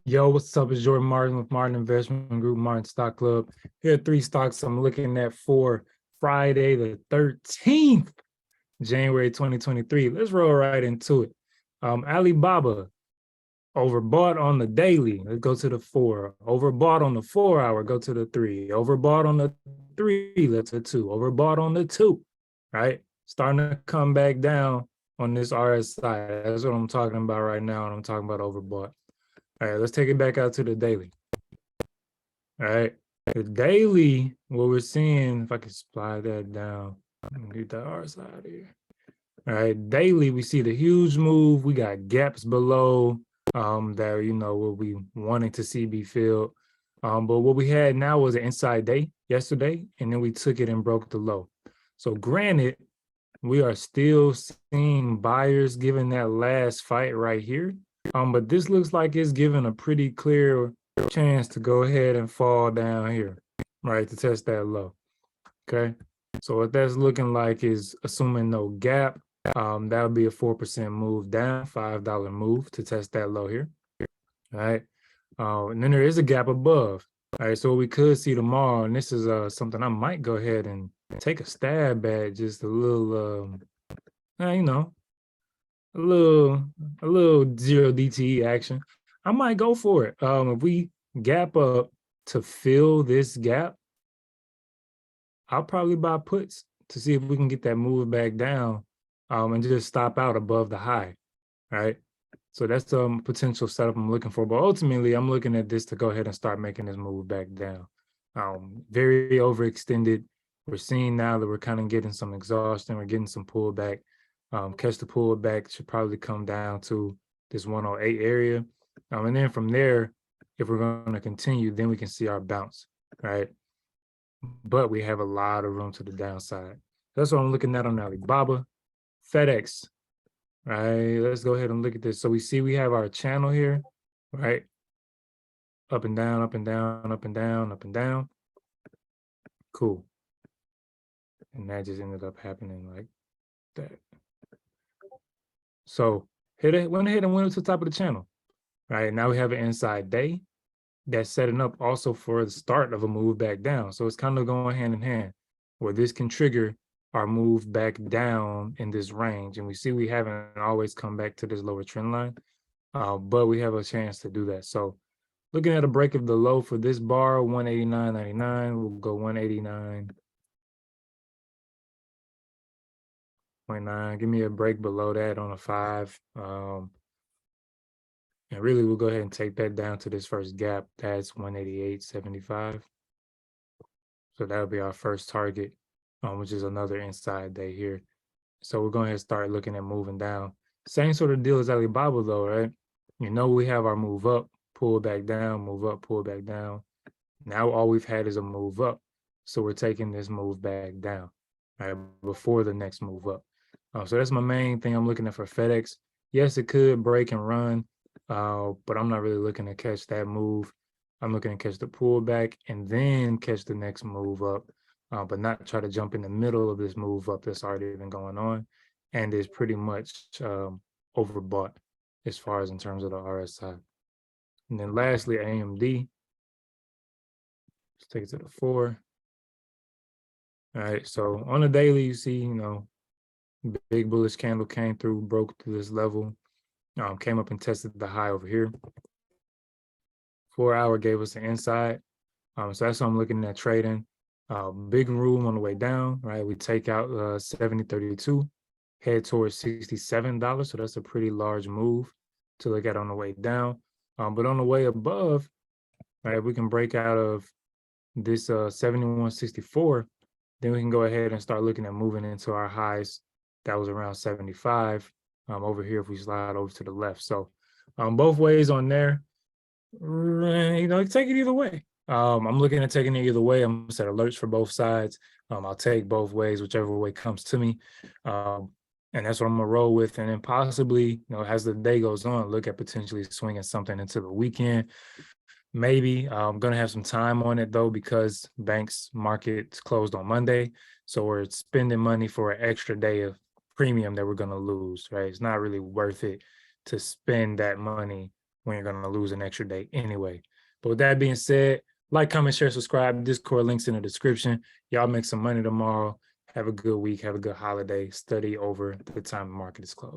Yo, what's up? It's Jordan Martin with Martin Investment Group, Martin Stock Club. Here are three stocks I'm looking at for Friday, the 13th, January 2023. Let's roll right into it. Alibaba, overbought on the daily. Let's go to the 4. Overbought on the 4 hour, go to the 3. Overbought on the 3, let's go to 2. Overbought on the 2, right? Starting to come back down on this RSI. That's what I'm talking about right now. And I'm talking about overbought. All right, let's take it back out to the daily. All right, the daily, what we're seeing, if I can slide that down, get the RSI out of here. All right, daily, we see the huge move. We got gaps below that, what we wanting to see be filled. But what we had now was an inside day yesterday, and then we took it and broke the low. So granted, we are still seeing buyers giving that last fight right here. But this looks like it's given a pretty clear chance to go ahead and fall down here, right, to test that low. Okay. So what that's looking like is assuming no gap. That would be a 4% move down, $5 move to test that low here. All right. And then there is a gap above. All right. So what we could see tomorrow, and this is something I might go ahead and take a stab at, just a little, you know, a little zero DTE action. I might go for it. If we gap up to fill this gap, I'll probably buy puts to see if we can get that move back down, and just stop out above the high, right? So that's the potential setup I'm looking for. But ultimately, I'm looking at this to go ahead and start making this move back down. Very overextended. We're seeing now that we're kind of getting some exhaustion. We're getting some pullback. Catch the pullback should probably come down to this 108 area. And then from there, if we're going to continue, then we can see our bounce, right? But we have a lot of room to the downside. That's what I'm looking at on Alibaba. FedEx, right? Let's go ahead and look at this. So we see we have our channel here, right? Up and down, up and down, up and down, up and down. Cool. And that just ended up happening like that. So went ahead and went up to the top of the channel, right? Now we have an inside day that's setting up also for the start of a move back down. So it's kind of going hand in hand, where this can trigger our move back down in this range. And we see we haven't always come back to this lower trend line, but we have a chance to do that. So looking at a break of the low for this bar, 189.99, we'll go 189.9. Give me a break below that on a 5. And really, we'll go ahead and take that down to this first gap. That's 188.75. So that'll be our first target, which is another inside day here. So we're going to start looking at moving down. Same sort of deal as Alibaba though, right? We have our move up, pull back down, move up, pull back down. Now all we've had is a move up. So we're taking this move back down, right, before the next move up. So that's my main thing I'm looking at for FedEx. Yes, it could break and run, but I'm not really looking to catch that move. I'm looking to catch the pullback and then catch the next move up, but not try to jump in the middle of this move up that's already been going on and is pretty much overbought as far as in terms of the RSI. And then lastly, AMD. Let's take it to the 4. All right, so on the daily, you see, big bullish candle came through, broke to this level, came up and tested the high over here. 4 hour gave us an inside. So that's what I'm looking at trading. Big room on the way down, right? We take out 70.32, head towards $67. So that's a pretty large move to look at on the way down. But on the way above, right, we can break out of this 71.64, then we can go ahead and start looking at moving into our highs. That was around 75 over here if we slide over to the left. So both ways on there, take it either way. I'm looking at taking it either way. I'm gonna set alerts for both sides. I'll take both ways, whichever way comes to me. And that's what I'm gonna roll with. And then possibly, as the day goes on, look at potentially swinging something into the weekend. Maybe I'm going to have some time on it though, because banks markets closed on Monday. So we're spending money for an extra day of premium that we're going to lose, right? It's not really worth it to spend that money when you're going to lose an extra day anyway. But with that being said, like, comment, share, subscribe. Discord links in the description. Y'all make some money tomorrow. Have a good week. Have a good holiday. Study over the time the market is closed.